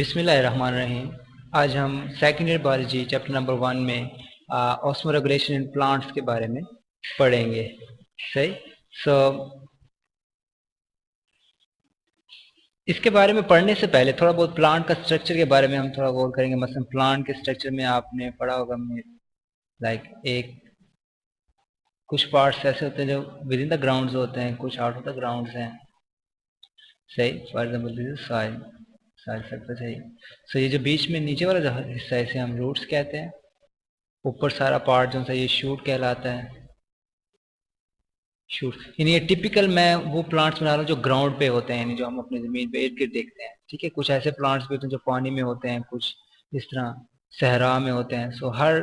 बिस्मिल्लाहिर्रहमानिर्रहीम। आज हम second year biology chapter number 1 में ऑस्मो रेगुलेशन इन प्लांट्स के बारे में पढ़ेंगे। सही। सो इसके बारे में पढ़ने से पहले थोड़ा बहुत प्लांट का स्ट्रक्चर के बारे में हम थोड़ा गौर करेंगे। मसलन प्लांट के स्ट्रक्चर में आपने पढ़ा होगा लाइक एक कुछ पार्ट्स ऐसे होते हैं जो विद इन द ग्राउंड्स होते हैं, कुछ आउट ऑफ द ग्राउंड्स हैं। सही। For example this is soil, soil surface है। सो ये जो बीच में नीचे वाला जो हिस्सा है इसे हम रूट्स कहते हैं। ऊपर सारा पार्ट जो है ये शूट कहलाता है। शूट यानी ये टिपिकल मैं वो प्लांट्स बना रहा हूँ जो ग्राउंड पे होते हैं, यानी जो हम अपनी जमीन पे इर्द गिर्द देखते हैं। ठीक है, कुछ ऐसे प्लांट्स भी होते हैं जो पानी में होते हैं, कुछ इस तरह सहरा में होते हैं। सो हर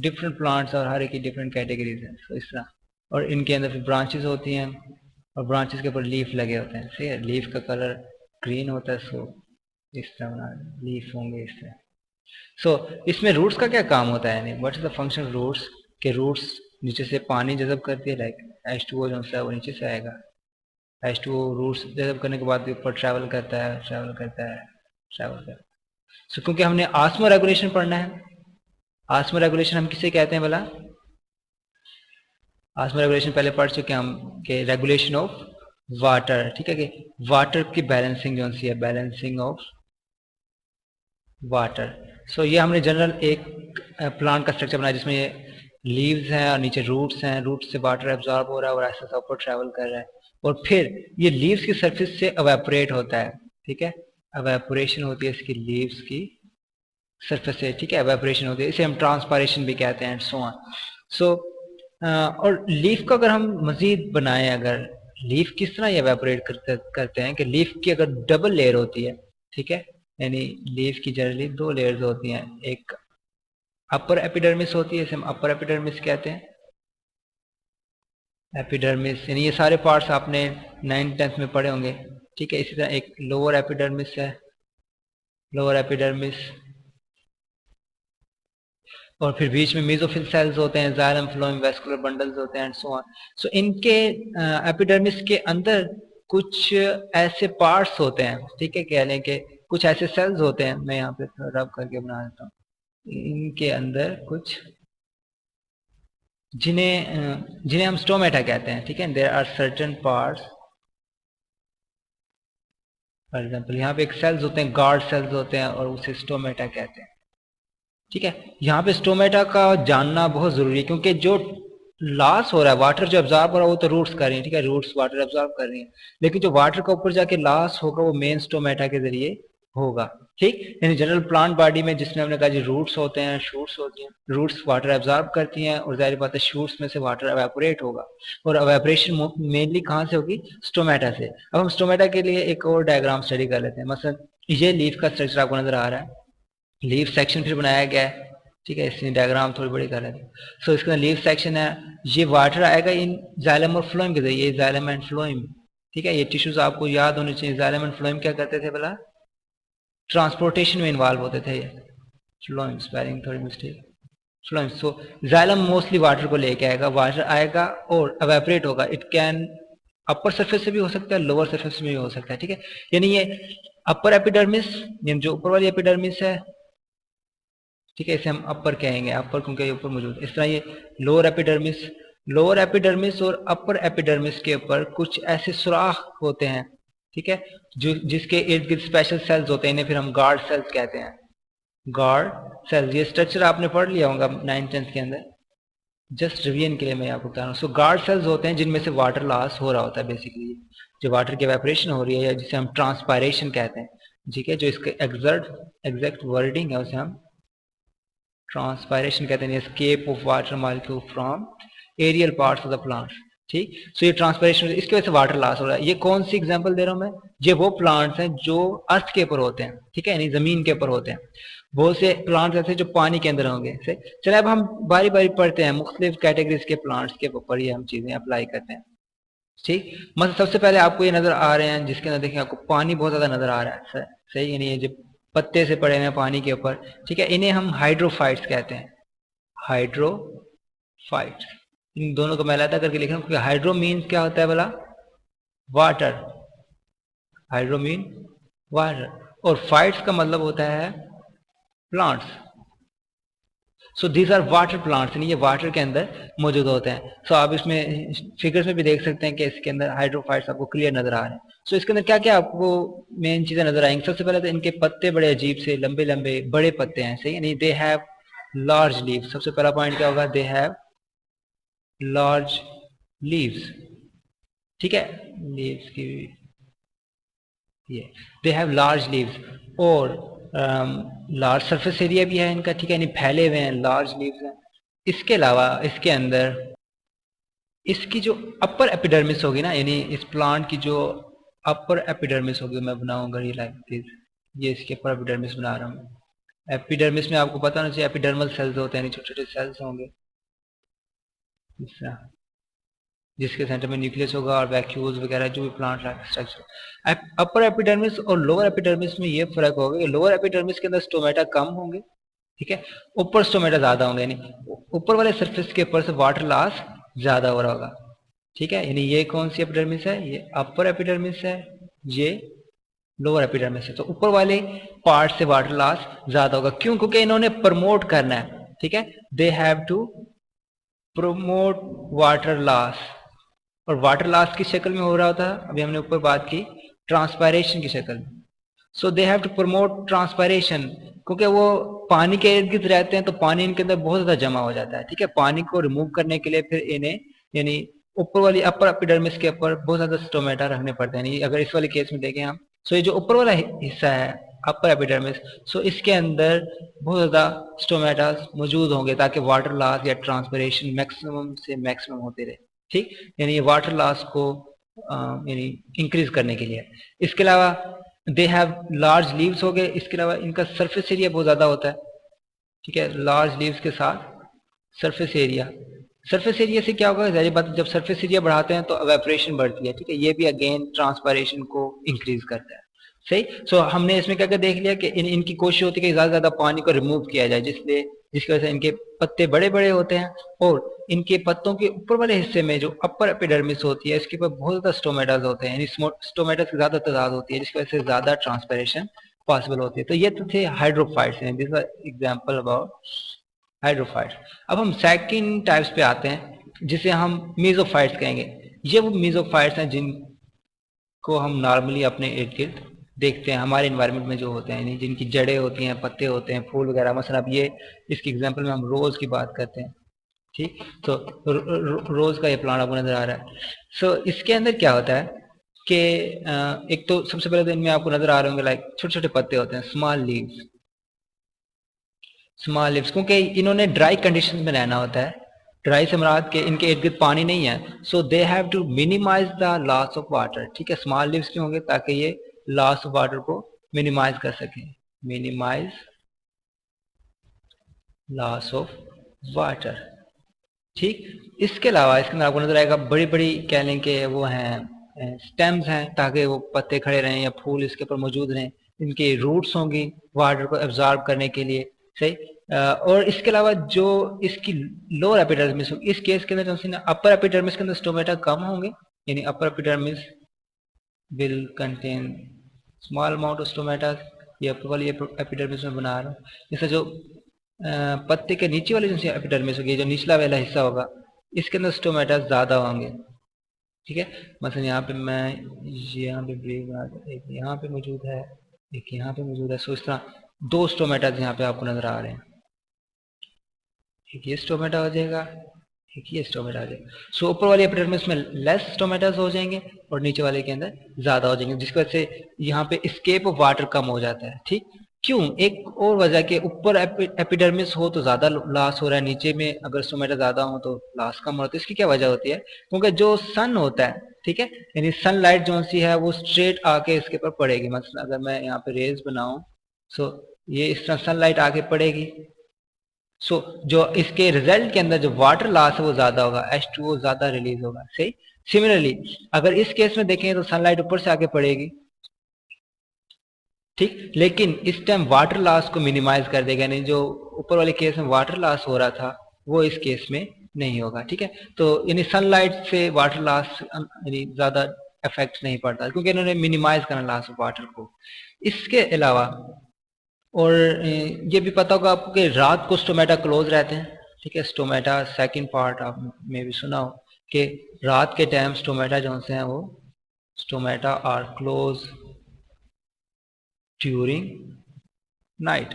डिफरेंट प्लांट्स और हर एक की डिफरेंट कैटेगरीज हैं। सो इस तरह, और इनके अंदर फिर ब्रांचेस होती हैं और ब्रांचेस के ऊपर लीफ लगे होते हैं। ठीक है, लीफ का कलर ग्रीन होता है। सो इस तरह बना लीफ होंगे इस तरह। सो इसमें रूट्स का क्या काम होता है, यानी what is the function roots के? रूट्स नीचे से पानी जज़ब करती है, लाइक H2O जो है वो नीचे से आएगा। H2O रूट्स जज़ब करने के बाद ऊपर ट्रैवल करता है, ट्रैवल करता है, ट्रैवल करता है। सो क्योंकि हमने ऑस्मो रेगुलेशन पढ़ना है। ऑस्मो रेगुलेशन हम किसे कहते हैं भला? ऑस्मो रेगुलेशन पहले पढ़ चुके हैं हम कि रेगुलेशन ऑफ वाटर। ठीक है, कि वाटर की बैलेंसिंग जो सी है, बैलेंसिंग ऑफ वाटर। सो ये हमने जनरल एक प्लांट का स्ट्रक्चर बनाया जिसमें ये लीव्स हैं और नीचे रूट्स हैं। रूट्स से वाटर एब्जॉर्ब हो रहा है और ऐसा ऐसा ऊपर ट्रैवल कर रहा है, और फिर ये लीव्स की सरफेस से एवेपोरेट होता है। ठीक है, एवेपोरेशन होती है इसकी लीव्स की सरफेस से। ठीक है, एवेपोरेशन होती है, इसे हम ट्रांसपायरेशन भी कहते हैं, सो ऑन। सो और लीफ को अगर हम मजीद बनाएं, अगर लीफ किस तरह एवेपोरेट करते हैं कि लीफ की अगर डबल लेयर होती है। ठीक है, यानी लीफ की जनरली दो लेयर्स होती हैं। एक अपर एपिडर्मिस होती है, इसे हम अपर एपिडर्मिस कहते हैं। एपिडर्मिस यानी ये सारे पार्ट्स आपने 9th-10th में पढ़े होंगे। ठीक है, इसी तरह एक लोअर एपिडर्मिस है, लोअर एपिडर्मिस, और फिर बीच में मेसोफिल सेल्स होते हैं, जाइलम फ्लोएम वेस्कुलर बंडल्स होते हैं, एंड सो ऑन। सो इनके एपिडर्मिस के अंदर कुछ ऐसे पार्ट्स होते हैं। ठीक है, कह लें कि कुछ ऐसे सेल्स होते हैं, मैं यहाँ पे रब करके बना देता हूँ। इनके अंदर कुछ जिन्हें हम स्टोमेटा कहते हैं। ठीक है, there are certain parts. For example यहाँ पे एक सेल्स होते हैं, गार्ड सेल्स होते हैं, और उसे स्टोमेटा कहते हैं। ठीक है, यहाँ पे स्टोमेटा का जानना बहुत जरूरी है, क्योंकि जो लॉस हो रहा है, वाटर जो एब्जॉर्ब हो रहा है वो तो रूट्स कर रही है। ठीक है, रूट्स वाटर एब्जॉर्ब कर रही है, लेकिन जो वाटर का ऊपर जाके लॉस होगा वो मेन स्टोमेटा के जरिए होगा। ठीक, यानी जनरल प्लांट बॉडी में जिसमें हमने कहा जी रूट्स होते हैं, शूट्स होती हैं, रूट्स वाटर एब्जॉर्ब करती हैं, और जाहिर बात है शूट्स में से वाटर एवेपोरेट होगा, और एवेपोरेशन मेनली कहाँ से होगी? स्टोमेटा से। अब हम स्टोमेटा के लिए एक और डायग्राम स्टडी कर लेते हैं। मसलन ये लीफ का स्ट्रक्चर आपको नजर आ रहा है, लीफ सेक्शन फिर बनाया गया है। ठीक है, इसलिए डायग्राम थोड़ी बड़ी कर लेते हैं। सो इसका लीफ सेक्शन है, ये वाटर आएगा इन जाइलम और फ्लोएम के जरिए, जाइलम एंड फ्लोएम। ठीक है, ये टिश्यूज आपको याद होने चाहिए। जाइलम एंड फ्लोएम क्या करते थे भला? ट्रांसपोर्टेशन में इन्वॉल्व होते थे। ये फ्लोएम, स्पेलिंग थोड़ी मिस्टेक, फ्लोएम। सो जाइलम मोस्टली वाटर को लेके आएगा, वाटर आएगा और एवेपोरेट होगा। इट कैन अपर सरफेस से भी हो सकता है, लोअर सरफेस से भी हो सकता है। ठीक है, यानी ये अपर एपिडर्मिस, जो ऊपर वाली एपिडर्मिस है, ठीक है, इसे हम अपर कहेंगे, अपर क्योंकि ये ऊपर मौजूद है। इस तरह ये लोअर एपिडर्मिस, लोअर एपिडर्मिस और अपर एपिडर्मिस के ऊपर कुछ ऐसे सुराख होते हैं। ठीक है, जो जिसके इर्द गिर्द स्पेशल सेल्स होते हैं, इन्हें फिर हम गार्ड सेल्स कहते हैं। गार्ड सेल्स, ये स्ट्रक्चर आपने पढ़ लिया होगा 9th-10th के अंदर, जस्ट रिवीजन के लिए मैं आपको बता रहा हूँ। सो गार्ड सेल्स होते हैं जिनमें से वाटर लॉस हो रहा होता है, बेसिकली जो वाटर की एवेपोरेशन हो रही है, या जिसे हम ट्रांसपायरेशन कहते हैं। ठीक है, जो इसके एग्जैक्ट वर्डिंग है उसे हम ट्रांसपायरेशन कहते हैं, escape of water molecule from aerial parts of the plant. ठीक, सो ये ट्रांसपायरेशन, इसकी वजह से वाटर लॉस हो रहा है। ये कौन सी एग्जांपल दे रहा हूं मैं? ये वो प्लांट्स हैं जो अर्थ के ऊपर होते हैं। ठीक है, यानी जमीन के ऊपर होते हैं। बहुत से प्लांट्स ऐसे जो पानी के अंदर होंगे। चले अब हम बारी बारी पढ़ते हैं मुख्तलिफ कैटेगरीज के प्लांट्स के ऊपर, ये हम चीजें अप्लाई करते हैं। ठीक, मतलब सबसे पहले आपको ये नजर आ रहे हैं जिसके अंदर देखिए आपको पानी बहुत ज्यादा नजर आ रहा है। सही, यानी ये जो पत्ते से पड़े हुए हैं पानी के ऊपर। ठीक है, इन्हें हम हाइड्रोफाइट्स कहते हैं, हाइड्रोफाइट्स। इन दोनों को मैं अलग करके लिख रहा हूँ, क्योंकि हाइड्रो मीन क्या होता है बोला? वाटर, हाइड्रो मीन वाटर, और फाइट्स का मतलब होता है plants. So these are water plants, यानी ये वाटर के अंदर मौजूद होते हैं। सो आप इसमें फिगर्स में भी देख सकते हैं कि इसके अंदर हाइड्रोफाइट्स आपको क्लियर नजर आ रहे हैं। सो इसके अंदर क्या क्या आपको मेन चीजें नजर आएंगी। सबसे पहले तो इनके पत्ते बड़े अजीब से लंबे लंबे बड़े पत्ते हैं, सही, यानी दे हैव लार्ज लीव्स। सबसे पहला पॉइंट क्या होगा, दे हैव लार्ज लीव्स, ठीक है, लीव्स की ये दे हैव लार्ज लीव्स, और लार्ज सरफेस एरिया भी है इनका, ठीक है, यानी फैले हुए हैं, लार्ज लीव्स हैं। इसके अलावा इसके अंदर इसकी जो अपर एपिडर्मिस होगी ना, यानी इस प्लांट की जो अपर एपिडर्मिस होगी, मैं बनाऊंगा ये लाइक दिस, ये इसके अपर एपिडर्मिस बना रहा हूँ। एपिडर्मिस में आपको पता होना चाहिए एपिडर्मल सेल्स होते हैं, यानी छोटे छोटे सेल्स होंगे इस तरह, जिसके सेंटर में न्यूक्लियस होगा और वैक्यूल्स वगैरह जो भी प्लांट स्ट्रक्चर। अपर एपिडर्मिस और लोअर एपिडर्मिस में ये फर्क होगा कि लोअर एपिडर्मिस के अंदर स्टोमेटा कम होंगे, ठीक है, ऊपर स्टोमेटा ज्यादा होंगे, यानी ऊपर वाले सरफेस के ऊपर से वाटर लॉस ज्यादा हो रहा होगा, ठीक है। यानी ये कौन सी एपिडर्मिस है, ये अपर एपिडर्मिस है, ये लोअर एपिडर्मिस है। तो ऊपर वाले पार्ट से वाटर लॉस ज्यादा होगा, क्यों, क्योंकि इन्होंने प्रमोट करना है, ठीक है, they have to promote water loss. और वाटर लॉस किस शक्ल में हो रहा होता है, अभी हमने ऊपर बात की, ट्रांसपायरेशन की शक्ल में। So they have to promote transpiration, क्योंकि वो पानी के इर्द गिर्द रहते हैं तो पानी इनके अंदर बहुत ज्यादा जमा हो जाता है, ठीक है। पानी को रिमूव करने के लिए फिर इन्हें, यानी ऊपर वाली अपर एपिडर्मिस के ऊपर बहुत ज्यादा स्टोमेटा रखने पड़ते हैं। अगर इस वाले केस में देखें हम, सो ये जो ऊपर वाला हिस्सा है अपर एपिडर्मिस, सो इसके अंदर बहुत ज्यादा स्टोमेटा मौजूद होंगे ताकि वाटर लॉस या ट्रांसपिरेशन मैक्सिमम से मैक्सिमम होते रहे, ठीक, यानी ये वाटर लॉस को यानी इंक्रीज करने के लिए। इसके अलावा दे हैव लार्ज लीव्स हो गए, इसके अलावा इनका सरफेस एरिया बहुत ज्यादा होता है, ठीक है, लार्ज लीव्स के साथ सरफेस एरिया। सरफेस एरिया से क्या होगा, जाहिर बात, जब सरफेस एरिया बढ़ाते हैं तो एवेपोरेशन बढ़ती है, ठीक है, ये भी अगेन ट्रांसपायरेशन को इंक्रीज करता है, सही। सो हमने इसमें क्या क्या देख लिया कि इनकी कोशिश होती है कि ज्यादा ज्यादा पानी को रिमूव किया जाए, जिसकी वजह से इनके पत्ते बड़े बड़े होते हैं, और इनके पत्तों के ऊपर वाले हिस्से में जो अपर एपिडर्मिस होती है इसके ऊपर बहुत ज्यादा स्टोमेटास होते हैं, यानी स्टोमेटास की ज्यादा तादाद होती है, जिसकी वजह से ज्यादा ट्रांसपायरेशन पॉसिबल होती है। तो ये तो थे hydrophytes, this is example about hydrophytes. अब हम सेकंड टाइप्स पे आते हैं, जिसे हम मीजोफाइट्स कहेंगे। ये वो मीजोफाइट्स हैं जिनको हम नॉर्मली अपने इर्द गिर्द देखते हैं, हमारे इन्वायरमेंट में जो होते हैं, यानी जिनकी जड़ें होती हैं, पत्ते होते हैं, फूल वगैरह। मसलन अब ये इसकी एग्जांपल में हम रोज की बात करते हैं, ठीक, तो रोज का ये प्लांट आपको नजर आ रहा है। सो इसके अंदर क्या होता है कि एक तो सबसे पहले तो इनमें आपको नजर आ रहे होंगे लाइक छोटे छोटे पत्ते होते हैं, स्मॉल लीव्स, स्मॉल लीव्स, क्योंकि इन्होंने ड्राई कंडीशन में रहना होता है। ड्राई से मुराद के इनके इर्द गिर्द पानी नहीं है, so they have to minimise the loss of water, ठीक है। स्मॉल लीव्स क्यों होंगे, ताकि ये लॉस ऑफ वाटर को मिनिमाइज कर सकें, मिनिमाइज लॉस ऑफ वाटर, ठीक। इसके अलावा इसके अंदर आपको नजर आएगा बड़ी बड़ी कह लें कि वो हैं स्टेम्स हैं, ताकि वो पत्ते खड़े रहें या फूल इसके ऊपर मौजूद रहें। इनके रूट्स होंगी वाटर को एब्जॉर्ब करने के लिए, सही। और इसके अलावा जो इसकी लोअर एपिडर्मिस होगी, इस केस के अंदर अपर एपिडर्मिस के अंदर स्टोमेटा कम होंगे, यानी upper epidermis will contain small amount of stomata. ये अपर वाली एपिडर्मिस में बना रहा हूँ। जैसे जो पत्ते के नीचे वाली जो एपिडर्मिस होगी, जो निचला वाला हिस्सा होगा, इसके अंदर स्टोमेटा ज्यादा होंगे, ठीक है। मतलब यहाँ पे मैं यहाँ पे ब्रेक बना, एक यहाँ पे मौजूद है, एक यहाँ पे मौजूद है। सो इस तरह दो स्टोमेटा यहाँ पे आपको नजर आ रहे हैं, एक ये स्टोमेटा हो जाएगा, एक ये स्टोमेटा हो जाएगा। सो ऊपर वाले एपिडर्मिस में लेस स्टोमेटास हो जाएंगे और नीचे वाले के अंदर ज्यादा हो जाएंगे, जिसकी वजह से यहाँ पे एस्केप ऑफ वाटर कम हो जाता है, ठीक। क्यों, एक और वजह के ऊपर एपिडर्मिस हो तो ज्यादा लॉस हो रहा है, नीचे में अगर स्टोमेटा ज्यादा हो तो लॉस कम होता है। इसकी क्या वजह होती है, क्योंकि जो सन होता है, ठीक है, यानी सनलाइट जो सी है वो स्ट्रेट आके इसके ऊपर पड़ेगी। मतलब अगर मैं यहाँ पे रेज बनाऊं, सो ये इस तरह सनलाइट आके पड़ेगी, सो जो इसके रिजल्ट के अंदर जो वाटर लॉस है वो ज्यादा होगा, H2O ज्यादा रिलीज होगा, सही। सिमिलरली अगर इस केस में देखें तो सनलाइट ऊपर से आके पड़ेगी, ठीक, लेकिन इस टाइम वाटर लॉस को मिनिमाइज कर देगा, नहीं जो ऊपर वाले केस में वाटर लॉस हो रहा था वो इस केस में नहीं होगा, ठीक है। तो यानी सनलाइट से वाटर लॉस यानी ज्यादा इफेक्ट नहीं पड़ता, क्योंकि इन्होंने मिनिमाइज करना लॉस ऑफ वाटर को। इसके अलावा और ये भी पता होगा आपको कि रात को स्टोमेटा क्लोज रहते हैं, ठीक है। स्टोमेटा सेकंड पार्ट आप में भी सुना हो कि रात के टाइम स्टोमेटा जो हैं वो stomata are close during night,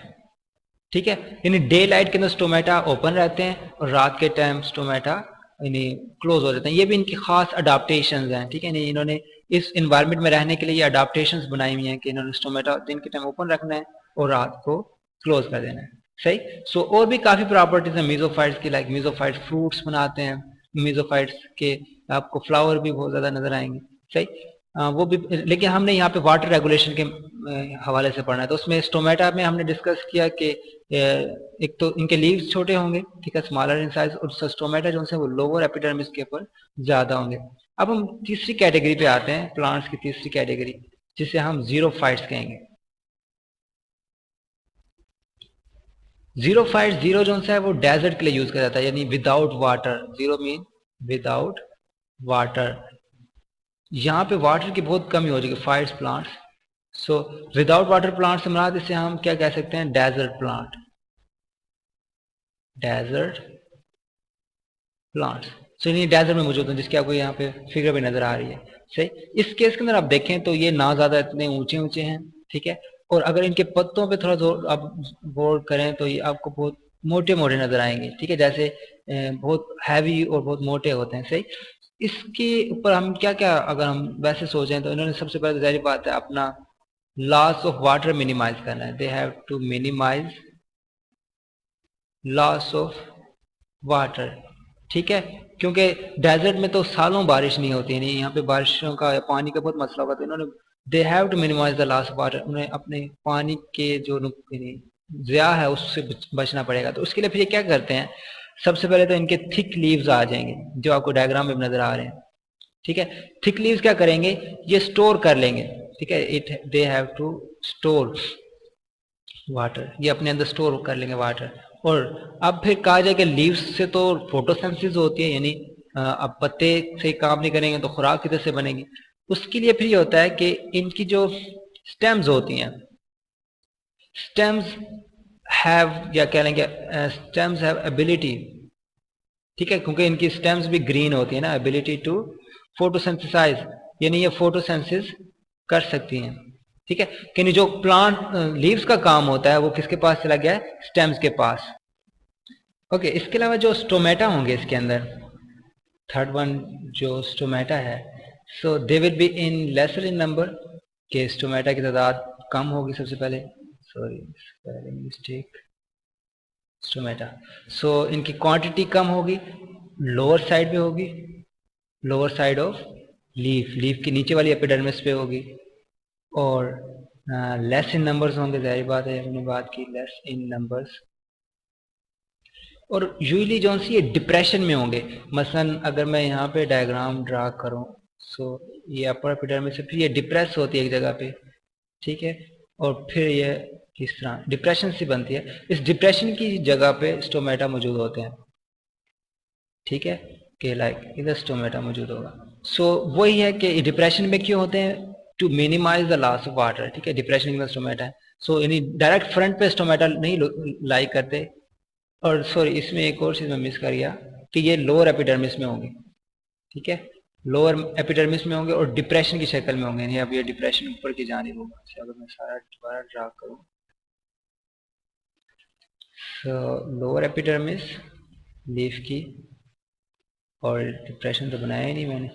ठीक है। यानी डे लाइट के अंदर स्टोमेटा ओपन रहते हैं और रात के टाइम स्टोमेटा यानी क्लोज हो जाते हैं। ये भी इनकी खास अडाप्टेशन हैं, ठीक है। नहीं, इन्होंने इस इन्वायरमेंट में रहने के लिए ये अडाप्टेशन बनाई हुई हैं कि इन्होंने स्टोमेटा दिन के टाइम ओपन रखना है और रात को क्लोज कर देना है, सही। सो और भी काफी प्रॉपर्टीज हैं मीजोफाइट्स की, लाइक मीजोफाइट्स फ्रूट्स बनाते हैं, मीजोफाइट्स के आपको फ्लावर भी बहुत ज्यादा नजर आएंगे, सही। वो भी, लेकिन हमने यहाँ पे वाटर रेगुलेशन के हवाले से पढ़ना है, तो उसमें स्टोमेटा में हमने डिस्कस किया कि एक तो इनके लीव्स छोटे होंगे, ठीक है, स्मॉलर इन साइज, और स्टोमेटा जो है वो लोअर एपिडर्मिस के ऊपर ज्यादा होंगे। अब हम तीसरी कैटेगरी पे आते हैं, प्लांट्स की तीसरी कैटेगरी, जिसे हम जीरोफाइट्स कहेंगे। जीरोफाइट, जीरो जो है वो डेजर्ट के लिए यूज किया जाता है, यानी without water. Zero mean without water. यहाँ पे वाटर की बहुत कमी हो जाएगी, fights plants. So without water plant से मराद इसे हम क्या कह सकते हैं, डेजर्ट प्लांट, डेजर्ट प्लांट्स। सो ये डेजर्ट में मौजूद है, जिसकी आपको यहाँ पे फिगर भी नजर आ रही है, सही। इस केस के अंदर आप देखें तो ये ना ज्यादा इतने ऊंचे ऊंचे हैं, ठीक है, और अगर इनके पत्तों पे थोड़ा जोर आप गौर करें तो ये आपको बहुत मोटे मोटे नजर आएंगे, ठीक है, जैसे बहुत हैवी और बहुत मोटे होते हैं, सही। इसके ऊपर हम क्या क्या अगर हम वैसे सोचें तो इन्होंने सबसे पहले जाहिर बात है अपना लॉस ऑफ वाटर मिनिमाइज करना है। They have to minimise loss of water, ठीक है, क्योंकि डेजर्ट में तो सालों बारिश नहीं होती है, नहीं, यहाँ पे बारिशों का या पानी का बहुत मसला होगा, तो इन्होंने they have to minimise the loss of water, उन्हें अपने पानी के जो ज़िया है उससे बचना पड़ेगा। तो उसके लिए फिर ये क्या करते हैं, सबसे पहले तो इनके थिक लीव्स आ जाएंगे जो आपको डायग्राम में नजर आ रहे हैं, ठीक है। थिक लीव्स क्या करेंगे, ये स्टोर कर लेंगे, ठीक है, it they have to store water, ये अपने अंदर स्टोर कर लेंगे वाटर। और अब फिर कहा जाए कि लीव्स से तो फोटोसिंथेसिस होती है, यानी अब पत्ते से काम नहीं करेंगे तो खुराक किधर से बनेगी। उसके लिए फिर ये होता है कि इनकी जो स्टेम्स होती हैं, स्टेम्स हैव, या कह लेंगे स्टेम्स हैव एबिलिटी, ठीक है, क्योंकि इनकी स्टेम्स भी ग्रीन होती है ना, एबिलिटी टू फोटोसिंथेसाइज, यानी ये फोटोसिंथेसिस कर सकती हैं, ठीक है। कि जो प्लांट लीव्स का काम होता है वो किसके पास चला गया है, स्टेम्स के पास। ओके, इसके अलावा जो स्टोमेटा होंगे इसके अंदर, थर्ड वन जो स्टोमेटा है, so they will be in lesser in number, के स्टोमेटा की तादाद कम होगी सबसे पहले, sorry spelling mistake, stomata. So इनकी क्वांटिटी कम होगी, लोअर साइड पे होगी, lower side of leaf, leaf की नीचे वाली एपिडर्मिस पे होगी, और लेस इन नंबर्स होंगे, जाहिर बात है, हमने बात की लेस इन नंबर्स। और यूजली जो सी ये डिप्रेशन में होंगे, मसलन अगर मैं यहाँ पे डायग्राम ड्रा करूँ, सो ये अपर एपिडर्मिस से फिर ये डिप्रेस होती है एक जगह पे, ठीक है, और फिर ये इस तरह डिप्रेशन से बनती है। इस डिप्रेशन की जगह पे स्टोमेटा मौजूद होते हैं, ठीक है, कि लाइक इधर स्टोमेटा मौजूद होगा। सो वही है कि डिप्रेशन में क्यों होते हैं, to minimise the loss of water, ठीक है, डिप्रेशन में स्टोमेटा है। सो यानी डायरेक्ट फ्रंट पे स्टोमेटा नहीं लाई करते। और सॉरी, इसमें एक और चीज मैं मिस कर गया कि ये लोअर एपिडर्मिस में होंगे, ठीक है, लोअर एपिडर्मिस में होंगे और डिप्रेशन की शक्ल में होंगे, यानी अब ये डिप्रेशन ऊपर की जानिब होगा। अगर मैं सारा दोबारा ड्रा करूं, लोअर एपिडर्मिस लीफ की, और डिप्रेशन तो बनाया ही नहीं मैंने,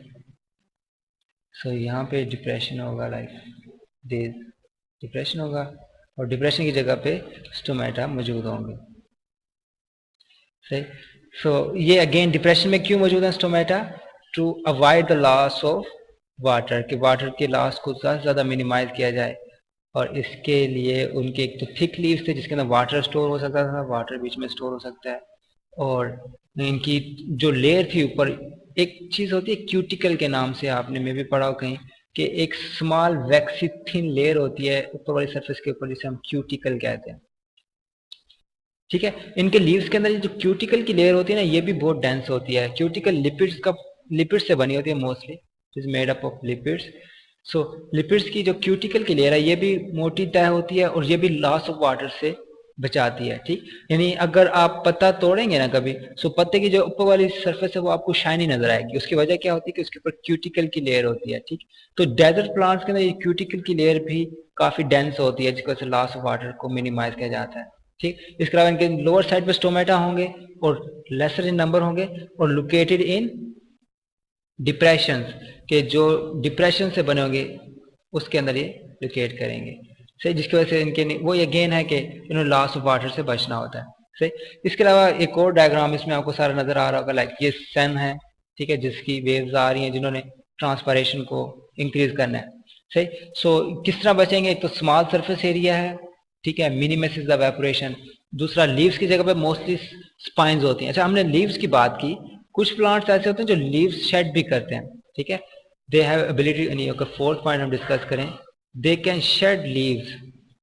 सो यहाँ पे डिप्रेशन होगा, लाइक दिस डिप्रेशन होगा, और डिप्रेशन की जगह पे स्टोमेटा मौजूद होंगे, सही। सो ये अगेन डिप्रेशन में क्यों मौजूद है stomata, to avoid the loss of water, कि वाटर के लॉस को ज़्यादा से ज़्यादा मिनिमाइज किया जाए। और इसके लिए उनके एक तो थिक लीव्स थे जिसके अंदर वाटर स्टोर हो सकता था, वाटर बीच में स्टोर हो सकता है, और इनकी जो लेयर थी ऊपर, एक चीज होती है क्यूटिकल के नाम से, आपने में भी पढ़ा हो कहीं, कि एक स्मॉल वैक्सी थिन लेयर होती है ऊपर वाली सरफेस के ऊपर, जिसे हम क्यूटिकल कहते हैं, ठीक है। इनके लीव्स के अंदर जो क्यूटिकल की लेयर होती है ना, ये भी बहुत डेंस होती है। क्यूटिकल लिपिड्स से बनी होती है mostly, is made up of lipids. So lipids की जो क्यूटिकल की लेयर है ये भी मोटी तय होती है और ये भी लॉस ऑफ वाटर से बचाती है, ठीक। यानी अगर आप पत्ता तोड़ेंगे ना कभी, सो पत्ते की जो ऊपर वाली सरफेस है वो आपको शाइनी नजर आएगी। उसकी वजह क्या होती है कि उसके ऊपर क्यूटिकल की लेयर होती है, ठीक। तो डेजर्ट प्लांट्स के अंदर ये क्यूटिकल की लेयर भी काफी डेंस होती है, जिसकी वजह से लॉस ऑफ वाटर को मिनिमाइज किया जाता है, ठीक। इसके अलावा इनके लोअर साइड पे स्टोमेटा होंगे और लेसर इन नंबर होंगे और लोकेटेड इन डिप्रेशन के जो डिप्रेशन से बने होंगे उसके अंदर ये लोकेट करेंगे, सही। जिसकी वजह से इनके वो ये गेन है कि इन्हें लॉस ऑफ वाटर से बचना होता है, सही। इसके अलावा एक और डायग्राम इसमें आपको सारा नजर आ रहा होगा, लाइक ये सन है, ठीक है, जिसकी वेव्स आ रही हैं जिन्होंने ट्रांसपायरेशन को इंक्रीज करना है, सही। सो किस तरह बचेंगे? एक तो स्मॉल सरफेस एरिया है, ठीक है, मिनिमाइजेस द इवेपोरेशन। दूसरा लीव्स की जगह पे मोस्टली स्पाइन्स होती हैं। अच्छा, हमने लीव्स की बात की, कुछ प्लांट्स ऐसे होते हैं जो लीव्स शेड भी करते हैं, ठीक है, दे हैव एबिलिटी। यानी अगर फोर्थ पॉइंट हम डिस्कस करें, they can shade leaves,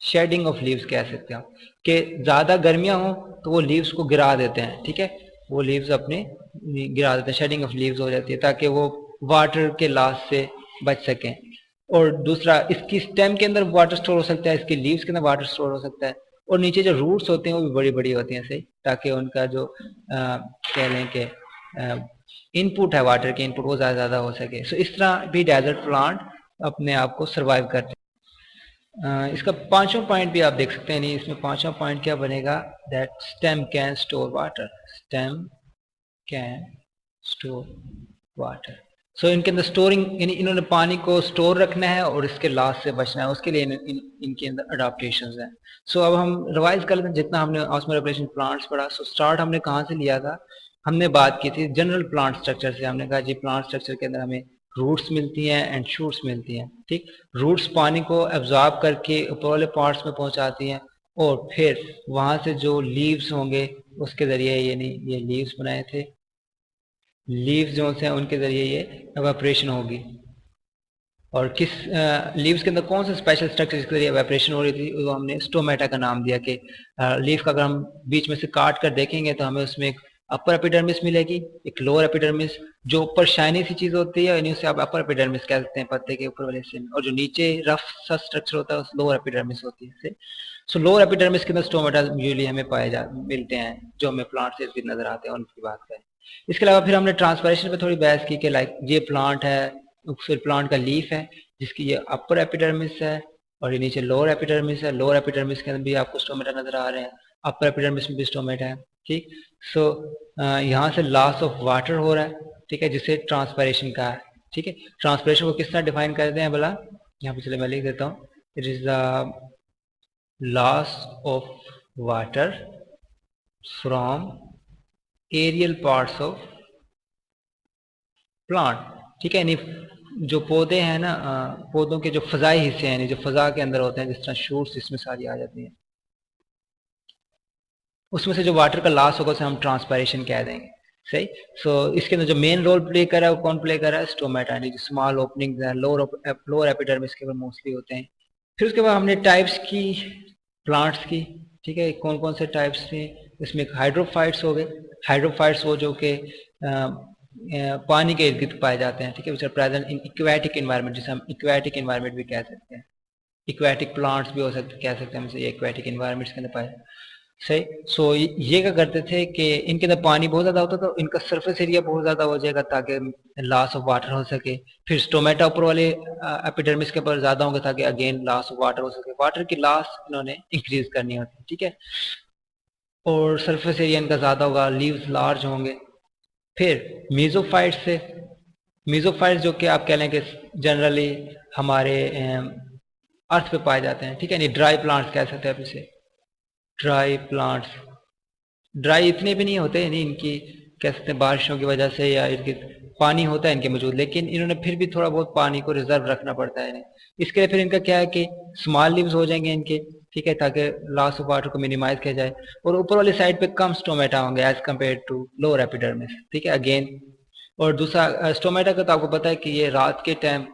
shedding of leaves कह सकते हैं कि ज्यादा गर्मियां हो तो वो लीव्स को गिरा देते हैं, ठीक है, वो लीव्स अपने गिरा देते हैं, शेडिंग ऑफ लीव्स हो जाती है ताकि वो वाटर के लॉस से बच सकें। और दूसरा, इसकी स्टेम के अंदर वाटर स्टोर हो सकता है, इसकी लीव्स के अंदर वाटर स्टोर हो सकता है, और नीचे जो रूट्स होते हैं वो भी बड़ी बड़ी होती हैं, सही, ताकि उनका जो कह लें कि इनपुट है वाटर के इनपुट वो ज्यादा हो सके। सो इस तरह भी डेजर्ट प्लांट अपने आप को सर्वाइव करते हैं। इसका पांचवा पॉइंट भी आप देख सकते हैं, नहीं इसमें पांचवा पॉइंट क्या बनेगा? That stem can store water, stem can store water. So इनके अंदर स्टोरिंग, यानी इन्होंने पानी को स्टोर रखना है और इसके लॉस से बचना है, उसके लिए इनके अंदर अडाप्टेशन है। सो अब हम रिवाइज कर लेते हैं जितना हमने ऑस्मोरेगुलेशन प्लांट्स पढ़ा। सो स्टार्ट हमने कहाँ से लिया था? हमने बात की थी जनरल प्लांट स्ट्रक्चर से। हमने कहा जी प्लांट स्ट्रक्चर के अंदर हमें रूट्स मिलती हैं एंड शूट्स मिलती हैं, ठीक। रूट्स पानी को एब्जॉर्ब करके ऊपर वाले पार्ट्स में पहुंचाती हैं और फिर वहां से जो लीव्स होंगे उसके जरिए, यानी ये लीव्स बनाए थे, लीव्स जो हैं उनके जरिए ये एवापोरेशन होगी। और किस लीव्स के अंदर कौन सा स्पेशल स्ट्रक्चर जिसके जरिए एवापोरेशन हो रही थी, वो हमने स्टोमेटा का नाम दिया कि लीफ का अगर हम बीच में से काट कर देखेंगे तो हमें उसमें एक अपर एपिडर्मिस मिलेगी, एक लोअर एपिडर्मिस। जो ऊपर शाइनी सी चीज होती है यानी उसे आप अपर एपिडर्मिस कह सकते हैं पत्ते के ऊपर वाले हिस्से में, और जो नीचे रफ सा स्ट्रक्चर होता है उस लोअर एपिडर्मिस होती है। सो लोअर एपिडर्मिस के अंदर स्टोमेटा यूजुअली हमें मिलते हैं, जो हमें प्लांट से भी नजर आते हैं, उनकी बात करें। इसके अलावा फिर हमने ट्रांसपायरेशन पे थोड़ी बहस की कि लाइक ये प्लांट है, फिर प्लांट का लीफ है जिसकी ये अपर एपिडर्मिस है और ये नीचे लोअर एपिडर्मिस है। लोअर एपिडर्मिस के अंदर भी आपको स्टोमेटा नजर आ रहे हैं, अपर एपिडर्मिस में भी स्टोमेटा है, ठीक। सो यहाँ से लॉस ऑफ वाटर हो रहा है, ठीक है, जिसे ट्रांसपायरेशन का है, ठीक है। ट्रांसपायरेशन को किस तरह डिफाइन करते हैं भला? यहाँ पे चले मैं लिख देता हूँ, it is the loss of water from aerial parts of plant, ठीक है। यानी जो पौधे हैं ना, पौधों के जो फजाई हिस्से हैं, जो फजा के अंदर होते हैं, जिस तरह शूट्स इसमें सारी आ जाती हैं, उसमें से जो वाटर का लॉस होगा उसे हम ट्रांसपायरेशन कह देंगे, सही। सो इसके अंदर जो मेन रोल प्ले कर रहा है वो कौन प्ले कर रहा है? स्टोमेटा, यानी जो स्मॉल ओपनिंग है लोअर एपिडर्मिस के मोस्टली होते हैं। फिर उसके बाद हमने टाइप्स की प्लांट्स की, ठीक है, कौन कौन से टाइप्स थे? इसमें हाइड्रोफाइट्स हो गए। हाइड्रोफाइट्स वो जो कि पानी के इर्द गिर्द पाए जाते हैं, ठीक है, which are present in aquatic environment, जिसे हम इक्वेटिक एनवायरनमेंट भी कह सकते हैं। इक्वेटिक प्लांट्स भी हो सकते कह सकते हैं, ये इक्वेटिक एनवायरनमेंट्स के अंदर पाए, सही। सो ये क्या करते थे कि इनके अंदर पानी बहुत ज्यादा होता था तो इनका सरफेस एरिया बहुत ज्यादा हो जाएगा ताकि लॉस ऑफ वाटर हो सके। फिर स्टोमेटा ऊपर वाले एपिडर्मिस के ऊपर ज्यादा होंगे ताकि अगेन लॉस ऑफ वाटर हो सके। वाटर की लॉस इन्होंने इंक्रीज करनी होती है, ठीक है, और सरफेस एरिया इनका ज्यादा होगा, लीव्स लार्ज होंगे। फिर मीजोफाइट से, मीजोफाइट जो कि आप कह लें कि जनरली हमारे अर्थ पे पाए जाते हैं, ठीक है, नहीं ड्राई प्लांट्स कह सकते हैं आप इसे, ड्राई प्लांट्स। ड्राई इतने भी नहीं होते, नहीं इनकी कह सकते हैं बारिशों की वजह से या इनके पानी होता है इनके मौजूद, लेकिन इन्होंने फिर भी थोड़ा बहुत पानी को रिजर्व रखना पड़ता है इन्हें। इसके लिए फिर इनका क्या है कि स्मॉल लीव्स हो जाएंगे इनके, ठीक है, ताकि लॉस ऑफ वाटर को मिनिमाइज किया जाए। और ऊपर वाली साइड पे कम स्टोमेटा होंगे as compare to lower epidermis, ठीक है, अगेन। और दूसरा स्टोमेटा का तो आपको पता है कि ये रात के टाइम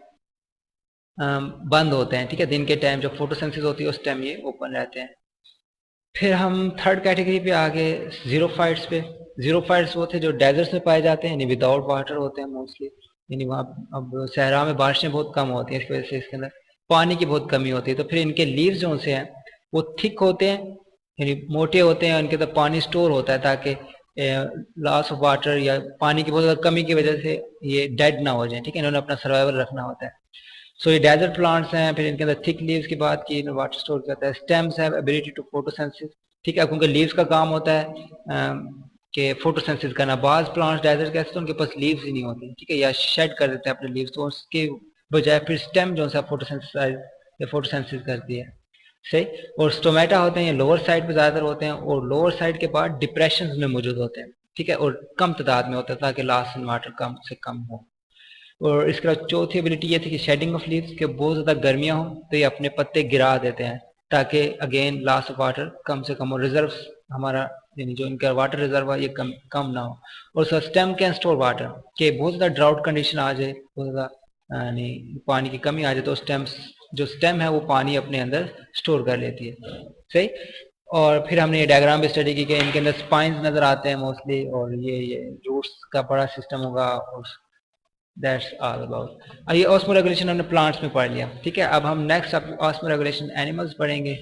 बंद होते हैं, ठीक है, दिन के टाइम जब फोटोसिंथेसिस होती है उस टाइम ये ओपन रहते हैं। फिर हम थर्ड कैटेगरी पे आ गए जीरोफाइट्स पे। जीरोफाइट्स वो थे जो डेजर्ट्स में पाए जाते हैं, यानी विदाउट वाटर होते हैं मोस्टली, यानी वहाँ अब सहरा में बारिशें बहुत कम होती हैं, इसकी वजह से इसके अंदर पानी की बहुत कमी होती है, तो फिर इनके लीव्स जो से हैं वो थिक होते हैं, यानी मोटे होते हैं, उनके अंदर पानी स्टोर होता है ताकि लॉस ऑफ वाटर या पानी की बहुत ज़्यादा कमी की वजह से ये डेड ना हो जाए, ठीक है, इन्होंने अपना सर्वाइवल रखना होता है। सो ये डेजर्ट प्लांट्स हैं, फिर इनके अंदर थिक लीव्स की बात की, वाटर स्टोर करता है। स्टेम्स है एबिलिटी टू फोटोसिंथेसिस, ठीक है, क्योंकि लीव्स का काम होता है कि फोटोसिंथेसिस करना। बाज प्लांट्स डेजर्ट कैसे, तो उनके पास लीव्स ही नहीं होती, ठीक है, या शेड कर देते हैं अपने लीव्स, तो उसके बजाय फिर स्टेम जो है फोटोसिंथेसाइज या फोटोसिंथेसिस करती है, सही। और स्टोमेटा होते हैं, ये लोअर साइड पे ज़्यादातर होते हैं, और लोअर साइड के बाद डिप्रेशन में मौजूद होते हैं, ठीक है, और कम तादाद में होता है ताकि लॉस इन वाटर कम से कम हो। और इसके बाद चौथी एबिलिटी ये थी कि शेडिंग ऑफ लीव्स, के बहुत ज़्यादा गर्मियाँ हो तो ये अपने पत्ते गिरा देते हैं ताकि अगेन लॉस ऑफ वाटर कम से कम हो, रिजर्व हमारा यानी जो इनका वाटर रिजर्व है ये कम ना हो। और sir stem can store water, के बहुत ज़्यादा ड्राउट कंडीशन आ जाए, बहुत ज़्यादा यानी पानी की कमी आ जाए, तो स्टेम है वो पानी अपने अंदर स्टोर कर लेती है, सही। और फिर हमने ये डायग्राम भी स्टडी की कि इनके अंदर स्पाइंस नज़र आते हैं मोस्टली, और ये रूट्स का बड़ा सिस्टम होगा, और दैट्स ऑल अबाउट। ये ऑस्मो रेगुलेशन हमने प्लांट्स में पढ़ लिया, ठीक है। अब हम नेक्स्ट ऑस्मो रेगुलेशन एनिमल्स पढ़ेंगे।